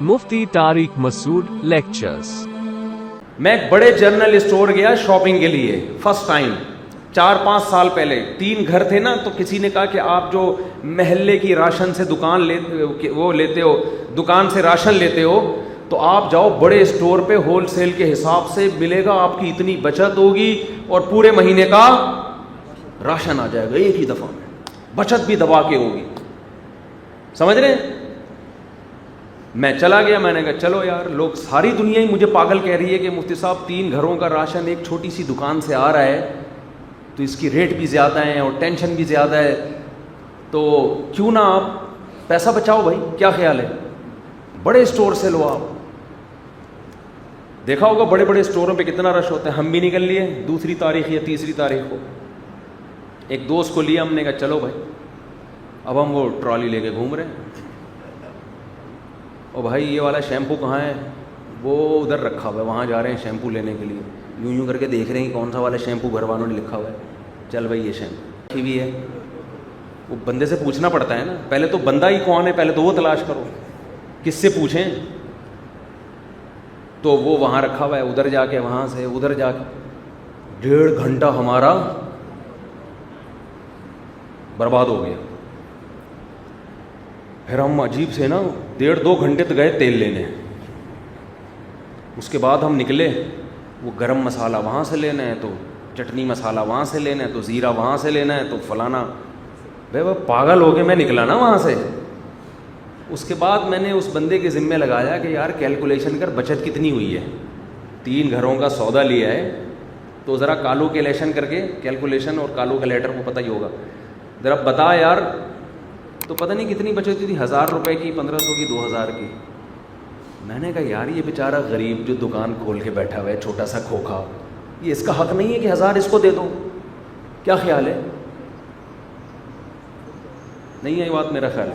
مفتی طارق مسعود lectures. میں ایک بڑے جنرل اسٹور گیا شاپنگ کے لیے فرسٹ ٹائم 4-5 سال پہلے. 3 گھر تھے نا, تو کسی نے کہا کہ آپ جو محلے کی راشن سے دکان سے راشن لیتے ہو تو آپ جاؤ بڑے اسٹور پہ ہول سیل کے حساب سے ملے گا, آپ کی اتنی بچت ہوگی اور پورے مہینے کا راشن آ جائے گا ایک ہی دفعہ میں, بچت بھی دبا کے ہوگی. سمجھ رہے ہیں؟ میں چلا گیا, میں نے کہا چلو یار, لوگ ساری دنیا ہی مجھے پاگل کہہ رہی ہے کہ مفتی صاحب 3 گھروں کا راشن ایک چھوٹی سی دکان سے آ رہا ہے تو اس کی ریٹ بھی زیادہ ہیں اور ٹینشن بھی زیادہ ہے, تو کیوں نہ آپ پیسہ بچاؤ بھائی, کیا خیال ہے؟ بڑے اسٹور سے لو. آپ دیکھا ہوگا بڑے بڑے اسٹوروں پہ کتنا رش ہوتا ہے. ہم بھی نکل لیے 2 تاریخ یا 3 تاریخ کو, ایک دوست کو لیا, ہم نے کہا چلو بھائی, اب ہم وہ ٹرالی لے کے گھوم رہے ہیں. او بھائی یہ والا شیمپو کہاں ہے؟ وہ ادھر رکھا ہوا ہے, وہاں جا رہے ہیں شیمپو لینے کے لیے. یوں کر کے دیکھ رہے ہیں کون سا والا شیمپو گھر والوں نے لکھا ہوا ہے. چل بھائی یہ شیمپو بھی ہے. وہ بندے سے پوچھنا پڑتا ہے نا, پہلے تو بندہ ہی کون ہے پہلے تو وہ تلاش کرو, کس سے پوچھیں. تو وہ وہاں رکھا ہوا ہے, ادھر جا کے وہاں سے ادھر جا کے 1.5 گھنٹہ ہمارا برباد ہو گیا. پھر ہم عجیب سے نا 1.5-2 گھنٹے تو گئے تیل لینے. اس کے بعد ہم نکلے, وہ گرم مسالہ وہاں سے لینا ہے, تو چٹنی مسالہ وہاں سے لینا ہے, تو زیرہ وہاں سے لینا ہے, تو فلانا. بھائی وہ پاگل ہو کے میں نکلا نا وہاں سے. اس کے بعد میں نے اس بندے کے ذمے لگایا کہ یار کیلکولیشن کر, بچت کتنی ہوئی ہے. 3 گھروں کا سودا لیا ہے تو ذرا کیلکولیشن کر کے, کیلکولیشن اور کیلکولیٹر کو پتہ ہی ہوگا, ذرا بتا یار. تو پتہ نہیں کتنی بچت ہوئی تھی, 1000 روپے کی, 1500 کی, 2000 کی. میں نے کہا یار یہ بیچارہ غریب جو دکان کھول کے بیٹھا ہوا ہے, چھوٹا سا کھوکھا, یہ اس کا حق نہیں ہے کہ 1000 اس کو دے دو. کیا خیال ہے؟ نہیں ہے بات میرا خیال.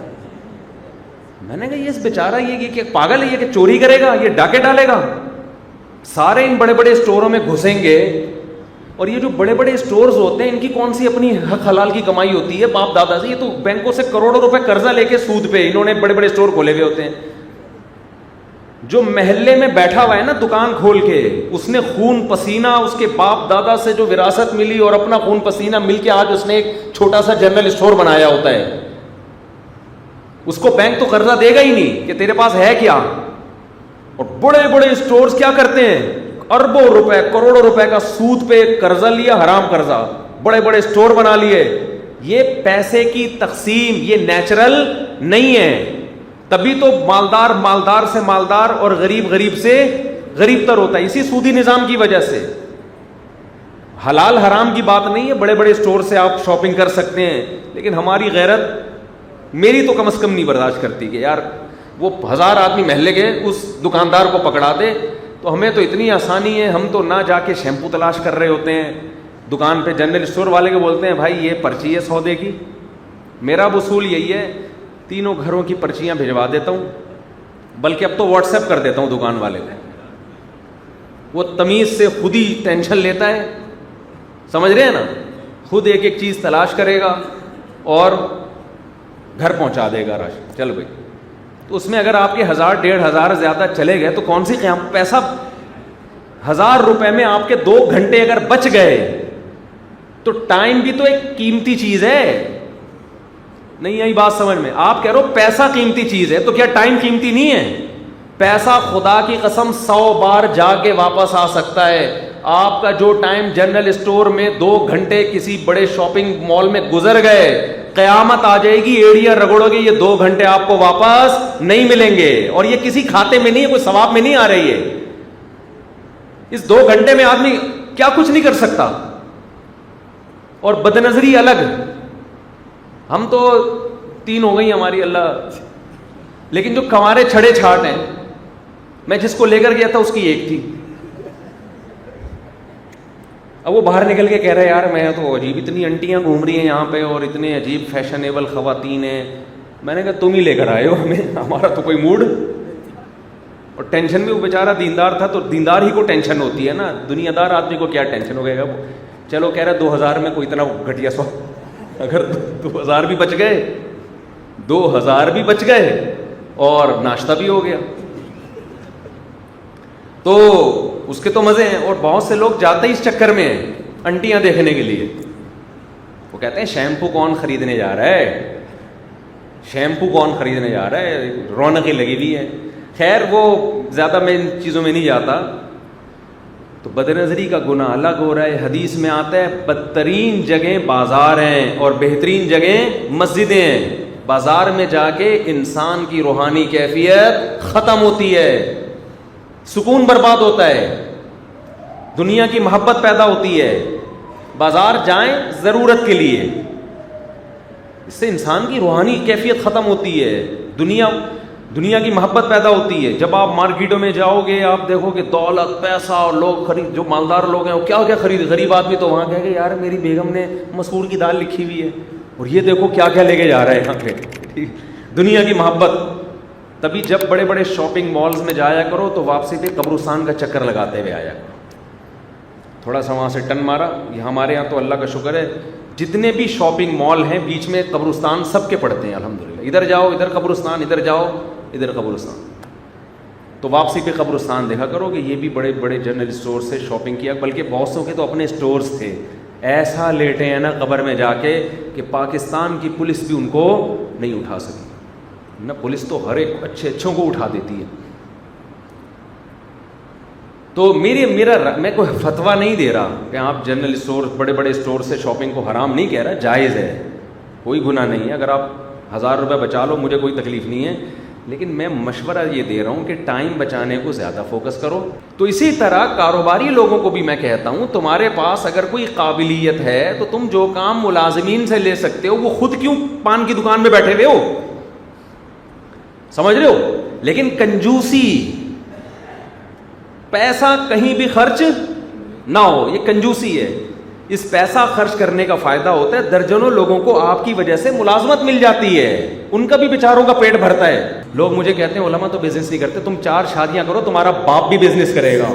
میں نے کہا یہ بیچارہ یہ کہ پاگل ہے یہ کہ چوری کرے گا, یہ ڈاکے ڈالے گا. سارے ان بڑے بڑے اسٹوروں میں گھسیں گے, اور یہ جو بڑے بڑے اسٹورز ہوتے ہیں ان کی کون سی اپنی حق حلال کی کمائی ہوتی ہے باپ دادا سے. یہ تو بینکوں سے کروڑوں روپے قرضہ لے کے سود پہ انہوں نے بڑے بڑے اسٹور کھولے ہوئے ہوتے ہیں. جو محلے میں بیٹھا ہوا ہے نا دکان کھول کے, اس نے خون پسینہ اس کے باپ دادا سے جو وراثت ملی اور اپنا خون پسینہ مل کے آج اس نے ایک چھوٹا سا جنرل اسٹور بنایا ہوتا ہے. اس کو بینک تو قرضہ دے گا ہی نہیں کہ تیرے پاس ہے کیا. اور بڑے بڑے اسٹورز کیا کرتے ہیں, اربوں روپے کروڑوں روپے کا سود پہ قرضہ لیا, حرام قرضہ, بڑے بڑے اسٹور بنا لیے. یہ پیسے کی تقسیم یہ نیچرل نہیں ہے. تبھی تو مالدار مالدار سے مالدار اور غریب غریب سے غریب تر ہوتا ہے, اسی سودی نظام کی وجہ سے. حلال حرام کی بات نہیں ہے, بڑے بڑے اسٹور سے آپ شاپنگ کر سکتے ہیں, لیکن ہماری غیرت, میری تو کم از کم نہیں برداشت کرتی کہ یار وہ 1000 آدمی محلے کے اس دکاندار کو پکڑا دے. تو ہمیں تو اتنی آسانی ہے, ہم تو نہ جا کے شیمپو تلاش کر رہے ہوتے ہیں دکان پہ. جنرل اسٹور والے کے بولتے ہیں بھائی یہ پرچی ہے سودے کی. میرا وصول یہی ہے, 3 گھروں کی پرچیاں بھجوا دیتا ہوں, بلکہ اب تو واٹس ایپ کر دیتا ہوں دکان والے کو. وہ تمیز سے خود ہی ٹینشن لیتا ہے, سمجھ رہے ہیں نا, خود ایک ایک چیز تلاش کرے گا اور گھر پہنچا دے گا راشن. چل بھائی, تو اس میں اگر آپ کے 1000-1500 زیادہ چلے گئے تو کون سی قیام پیسہ. 1000 روپے میں آپ کے 2 گھنٹے اگر بچ گئے تو ٹائم بھی تو ایک قیمتی چیز ہے. نہیں آئی بات سمجھ میں؟ آپ کہہ رہے ہو پیسہ قیمتی چیز ہے, تو کیا ٹائم قیمتی نہیں ہے؟ پیسہ خدا کی قسم 100 بار جا کے واپس آ سکتا ہے. آپ کا جو ٹائم جنرل اسٹور میں 2 گھنٹے کسی بڑے شاپنگ مال میں گزر گئے, قیامت آ جائے گی, ایڑیاں رگڑو گے, یہ 2 گھنٹے آپ کو واپس نہیں ملیں گے. اور یہ کسی کھاتے میں نہیں ہے, کوئی ثواب میں نہیں آ رہی ہے. اس 2 گھنٹے میں آدمی کیا کچھ نہیں کر سکتا. اور بدنظری الگ, ہم تو 3 ہو گئی ہماری اللہ, لیکن جو کمارے چھڑے چھاٹ ہیں, میں جس کو لے کر گیا تھا اس کی 1 تھی. اب وہ باہر نکل کے کہہ رہا ہے یار میں تو عجیب, اتنی انٹیاں گھوم رہی ہیں یہاں پہ اور اتنے عجیب فیشنیبل خواتین ہیں. میں نے کہا تم ہی لے کر آئے ہو ہمیں, ہمارا تو کوئی موڈ. اور ٹینشن میں وہ بیچارہ دیندار تھا, تو دیندار ہی کو ٹینشن ہوتی ہے نا, دنیا دار آدمی کو کیا ٹینشن ہو گئے گا. وہ چلو کہہ رہا 2000 میں کوئی اتنا گھٹیا سو اگر 2000 بھی بچ گئے 2000 بھی بچ گئے اور ناشتہ بھی ہو گیا تو اس کے تو مزے ہیں. اور بہت سے لوگ جاتے ہی اس چکر میں ہیں انٹیاں دیکھنے کے لیے. وہ کہتے ہیں شیمپو کون خریدنے جا رہا ہے, شیمپو کون خریدنے جا رہا ہے, رونقیں لگی ہوئی ہے. خیر وہ زیادہ میں ان چیزوں میں نہیں جاتا. تو بد نظری کا گناہ الگ ہو رہا ہے. حدیث میں آتا ہے بدترین جگہیں بازار ہیں اور بہترین جگہیں مسجدیں ہیں. بازار میں جا کے انسان کی روحانی کیفیت ختم ہوتی ہے, سکون برباد ہوتا ہے, دنیا کی محبت پیدا ہوتی ہے. بازار جائیں ضرورت کے لیے, اس سے انسان کی روحانی کیفیت ختم ہوتی ہے, دنیا کی محبت پیدا ہوتی ہے. جب آپ مارکیٹوں میں جاؤ گے آپ دیکھو کہ دولت پیسہ اور لوگ خرید, جو مالدار لوگ ہیں وہ کیا کیا خرید, غریب آدمی تو وہاں کہے کہ یار میری بیگم نے مسور کی دال لکھی ہوئی ہے اور یہ دیکھو کیا کیا لے کے جا رہا ہے یہاں پہ. دنیا کی محبت. تبھی جب بڑے بڑے شاپنگ مالز میں جایا کرو تو واپسی پہ قبرستان کا چکر لگاتے ہوئے آیا کرو. تھوڑا سا وہاں سے ٹن مارا. یہ ہمارے یہاں تو اللہ کا شکر ہے جتنے بھی شاپنگ مال ہیں بیچ میں قبرستان سب کے پڑتے ہیں الحمدللہ. ادھر جاؤ ادھر قبرستان, ادھر جاؤ ادھر قبرستان. تو واپسی پہ قبرستان دیکھا کرو کہ یہ بھی بڑے بڑے جنرل اسٹور سے شاپنگ کیا, بلکہ بہت سو کے تو اپنے اسٹورز تھے. ایسا لیٹے ہیں نا قبر میں جا کے کہ پاکستان کی پولیس بھی ان کو نہیں اٹھا سکی. نہ پولیس تو ہر ایک اچھوں کو اٹھا دیتی ہے. تو میں کوئی فتویٰ نہیں دے رہا کہ آپ جنرل اسٹور بڑے بڑے اسٹور سے شاپنگ کو حرام نہیں کہہ رہا, جائز ہے, کوئی گناہ نہیں ہے. اگر آپ 1000 روپے بچا لو مجھے کوئی تکلیف نہیں ہے, لیکن میں مشورہ یہ دے رہا ہوں کہ ٹائم بچانے کو زیادہ فوکس کرو. تو اسی طرح کاروباری لوگوں کو بھی میں کہتا ہوں تمہارے پاس اگر کوئی قابلیت ہے تو تم جو کام ملازمین سے لے سکتے ہو وہ خود کیوں پان کی دکان میں بیٹھے ہوئے ہو, سمجھ رہے ہو. لیکن کنجوسی, پیسہ کہیں بھی خرچ نہ ہو, یہ کنجوسی ہے. اس پیسہ خرچ کرنے کا فائدہ ہوتا ہے درجنوں لوگوں کو آپ کی وجہ سے ملازمت مل جاتی ہے, ان کا بھی بیچاروں کا پیٹ بھرتا ہے. لوگ مجھے کہتے ہیں علماء تو بزنس نہیں کرتے, تم 4 شادیاں کرو تمہارا باپ بھی بزنس کرے گا.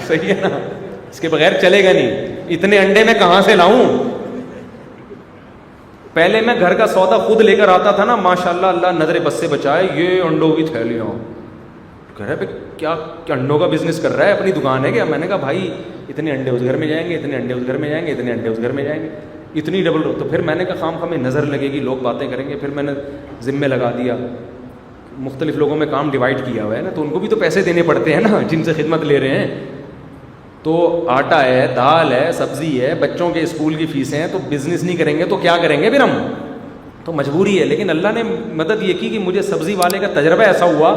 صحیح ہے نا, اس کے بغیر چلے گا نہیں. اتنے انڈے میں کہاں سے لاؤں. پہلے میں گھر کا سودا خود لے کر آتا تھا نا, ماشاءاللہ اللہ نظر بس سے بچائے, یہ انڈوں کی تھیلیاں. کہہ رہے کیا انڈوں کا بزنس کر رہا ہے, اپنی دکان ہے کیا؟ میں نے کہا بھائی اتنے انڈے اس گھر میں جائیں گے, اتنے انڈے اس گھر میں جائیں گے, اتنے انڈے اس گھر میں جائیں گے, اتنی ڈبل. تو پھر میں نے کہا خام میں نظر لگے گی, لوگ باتیں کریں گے. پھر میں نے ذمے لگا دیا, مختلف لوگوں میں کام ڈیوائڈ کیا ہوا ہے نا, تو ان کو بھی تو پیسے دینے پڑتے ہیں نا جن سے خدمت لے رہے ہیں. تو آٹا ہے, دال ہے, سبزی ہے, بچوں کے اسکول کی فیسیں ہیں. تو بزنس نہیں کریں گے تو کیا کریں گے پھر ہم, تو مجبوری ہے. لیکن اللہ نے مدد یہ کی کہ مجھے سبزی والے کا تجربہ ایسا ہوا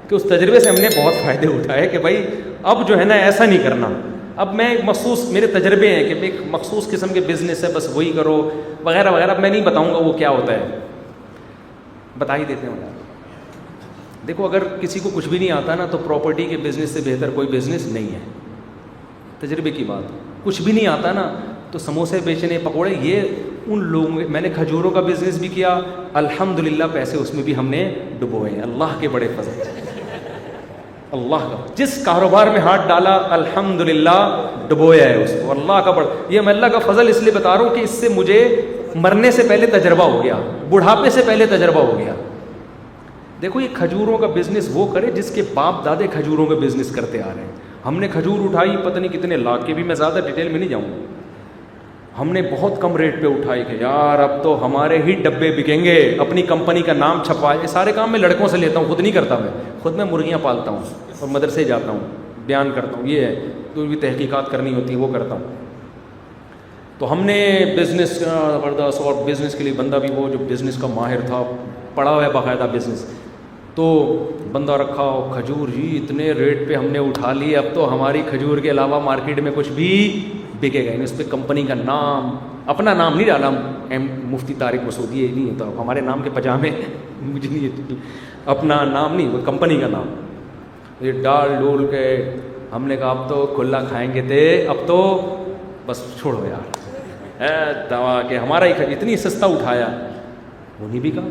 کہ اس تجربے سے ہم نے بہت فائدے اٹھائے کہ بھائی اب جو ہے نا ایسا نہیں کرنا. اب میں مخصوص میرے تجربے ہیں کہ ایک مخصوص قسم کے بزنس ہے, بس وہی کرو وغیرہ وغیرہ. اب میں نہیں بتاؤں گا وہ کیا ہوتا ہے, بتا ہی دیتے ہیں. دیکھو اگر کسی کو کچھ بھی نہیں آتا نا تو پراپرٹی کے بزنس سے بہتر کوئی بزنس نہیں ہے, تجربے کی بات. کچھ بھی نہیں آتا نا تو سموسے بیچنے, پکوڑے, یہ ان لوگوں. میں نے کھجوروں کا بزنس بھی کیا, الحمدللہ پیسے اس میں بھی ہم نے ڈبوئے ہیں, اللہ کے بڑے فضل. اللہ کا جس کاروبار میں ہاتھ ڈالا الحمدللہ ڈبویا ہے اس کو, اللہ کا بڑا. یہ میں اللہ کا فضل اس لیے بتا رہا ہوں کہ اس سے مجھے مرنے سے پہلے تجربہ ہو گیا, بڑھاپے سے پہلے تجربہ ہو گیا. دیکھو یہ کھجوروں کا بزنس وہ کرے جس کے باپ دادے کھجوروں کا بزنس کرتے آ رہے ہیں. ہم نے کھجور اٹھائی پتہ نہیں کتنے لاکھ کے, بھی میں زیادہ ڈیٹیل میں نہیں جاؤں گا. ہم نے بہت کم ریٹ پہ اٹھائی کہ یار اب تو ہمارے ہی ڈبے بکیں گے, اپنی کمپنی کا نام چھپوائے. سارے کام میں لڑکوں سے لیتا ہوں, خود نہیں کرتا. میں خود میں مرغیاں پالتا ہوں اور مدرسے جاتا ہوں, بیان کرتا ہوں. یہ ہے تو بھی تحقیقات کرنی ہوتی ہے وہ کرتا ہوں. تو ہم نے بزنس زبردست, اور بزنس کے لیے بندہ بھی وہ جو بزنس کا ماہر تھا, پڑھا ہوا ہے باقاعدہ بزنس, تو بندہ رکھا. کھجور جی اتنے ریٹ پہ ہم نے اٹھا لی, اب تو ہماری کھجور کے علاوہ مارکیٹ میں کچھ بھی بکے گئے. اس پہ کمپنی کا نام, اپنا نام نہیں ڈالا, مفتی طارق مسعود, یہ نہیں ہوتا ہمارے نام کے پجامے, مجھے نہیں, اپنا نام نہیں, وہ کمپنی کا نام. یہ ڈال ڈول کے ہم نے کہا اب تو کھلا کھائیں گے تھے, اب تو بس چھوڑو یار دوا کہ ہمارا ہی اتنی سستا اٹھایا. انہیں بھی کہا.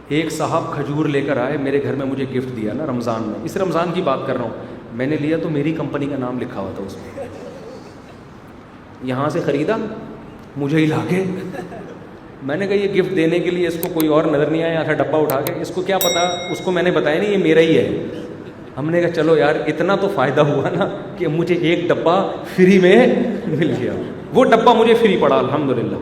ایک صاحب کھجور لے کر آئے میرے گھر میں, مجھے گفٹ دیا نا رمضان میں, اس رمضان کی بات کر رہا ہوں. میں نے لیا تو میری کمپنی کا نام لکھا ہوا تھا اس میں. یہاں سے خریدا مجھے ہی لا کے. میں نے کہا یہ گفٹ دینے کے لیے اس کو کوئی اور نظر نہیں آیا تھا ڈبہ اٹھا کے, اس کو کیا پتا, اس کو میں نے بتایا نہیں یہ میرا ہی ہے. ہم نے کہا چلو یار اتنا تو فائدہ ہوا نا کہ مجھے ایک ڈبہ فری میں مل گیا, وہ ڈبہ مجھے فری پڑا الحمدللہ.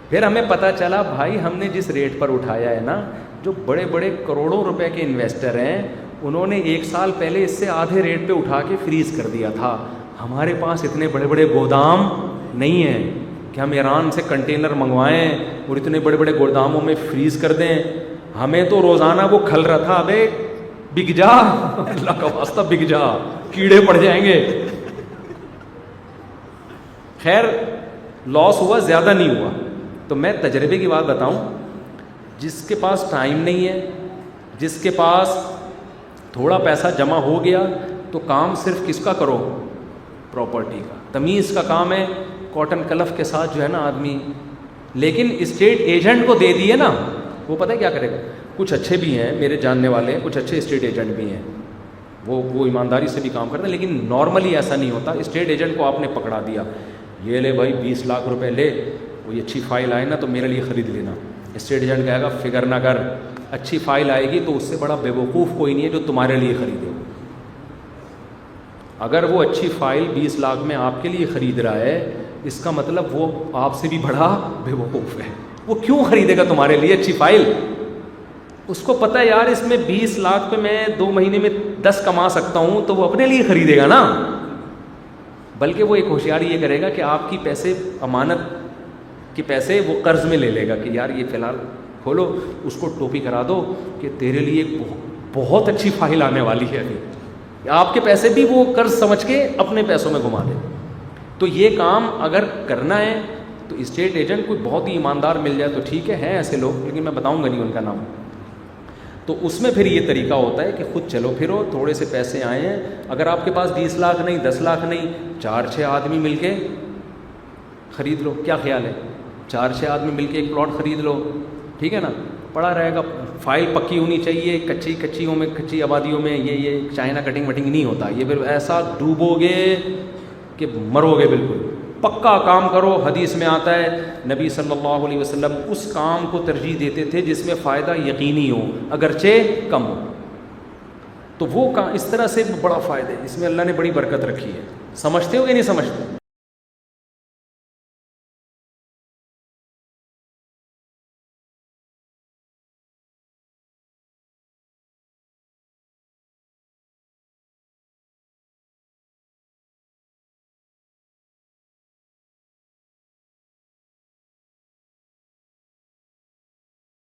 پھر ہمیں پتہ چلا بھائی ہم نے جس ریٹ پر اٹھایا ہے نا, جو بڑے بڑے کروڑوں روپے کے انویسٹر ہیں انہوں نے 1 سال پہلے اس سے آدھے ریٹ پہ اٹھا کے فریز کر دیا تھا. ہمارے پاس اتنے بڑے بڑے گودام نہیں ہیں کہ ہم ایران سے کنٹینر منگوائیں اور اتنے بڑے بڑے گوداموں میں فریز کر دیں. ہمیں تو روزانہ وہ کھل رہا تھا, ابے بک جا, اللہ کا واسطہ بک جا, کیڑے پڑ جائیں گے. خیر لاس ہوا, زیادہ نہیں ہوا. تو میں تجربے کی بات بتاؤں, جس کے پاس ٹائم نہیں ہے, جس کے پاس تھوڑا پیسہ جمع ہو گیا, تو کام صرف کس کا کرو, پراپرٹی کا. تمیز کا کام ہے, کاٹن کلف کے ساتھ جو ہے نا آدمی, لیکن اسٹیٹ ایجنٹ کو دے دیے نا, وہ پتہ ہے کیا کرے گا. کچھ اچھے بھی ہیں میرے جاننے والے, کچھ اچھے اسٹیٹ ایجنٹ بھی ہیں, وہ ایمانداری سے بھی کام کرتے ہیں, لیکن نارملی ایسا نہیں ہوتا. اسٹیٹ ایجنٹ کو آپ نے پکڑا دیا, یہ لے بھائی 20 لاکھ روپے لے, کوئی اچھی فائل آئے نا تو میرے لیے خرید لینا. اسٹیٹ ایجنٹ کہے گا فکر نہ کر, اچھی فائل آئے گی تو اس سے بڑا بیوقوف کوئی نہیں ہے جو تمہارے لیے خریدے. اگر وہ اچھی فائل 20 لاکھ میں آپ کے لیے خرید رہا ہے, اس کا مطلب وہ آپ سے بھی بڑا بیوقوف ہے. وہ کیوں خریدے گا تمہارے لیے اچھی فائل؟ اس کو پتہ ہے یار اس میں 20 لاکھ پہ میں 2 مہینے میں 10 کما سکتا ہوں, تو وہ اپنے لیے خریدے گا نا. بلکہ وہ ایک ہوشیاری یہ کرے گا کہ آپ کی پیسے, امانت کے پیسے وہ قرض میں لے لے گا کہ یار یہ فی الحال کھولو, اس کو ٹوپی کرا دو کہ تیرے لیے بہت اچھی فائل آنے والی ہے ابھی. آپ کے پیسے بھی وہ قرض سمجھ کے اپنے پیسوں میں گھما دے. تو یہ کام اگر کرنا ہے تو اسٹیٹ ایجنٹ کوئی بہت ہی ایماندار مل جائے تو ٹھیک ہے, ہیں ایسے لوگ, لیکن میں بتاؤں گا نہیں ان کا نام. تو اس میں پھر یہ طریقہ ہوتا ہے کہ خود چلو پھرو, تھوڑے سے پیسے آئے ہیں, اگر آپ کے پاس 20 لاکھ نہیں 10 لاکھ نہیں, 4-6 آدمی مل کے خرید لو. کیا خیال ہے, 4-6 آدمی مل کے ایک پلاٹ خرید لو, ٹھیک ہے نا, پڑا رہے گا. فائل پکی ہونی چاہیے, کچیوں میں, کچی آبادیوں میں یہ چائنا کٹنگ وٹنگ نہیں ہوتا. یہ پھر ایسا ڈوبو گے کہ مرو گے بالکل. پکا کام کرو. حدیث میں آتا ہے نبی صلی اللہ علیہ وسلم اس کام کو ترجیح دیتے تھے جس میں فائدہ یقینی ہو اگرچہ کم ہو. تو وہ کام اس طرح سے بڑا فائدہ ہے, اس میں اللہ نے بڑی برکت رکھی ہے. سمجھتے ہو کہ نہیں سمجھتے؟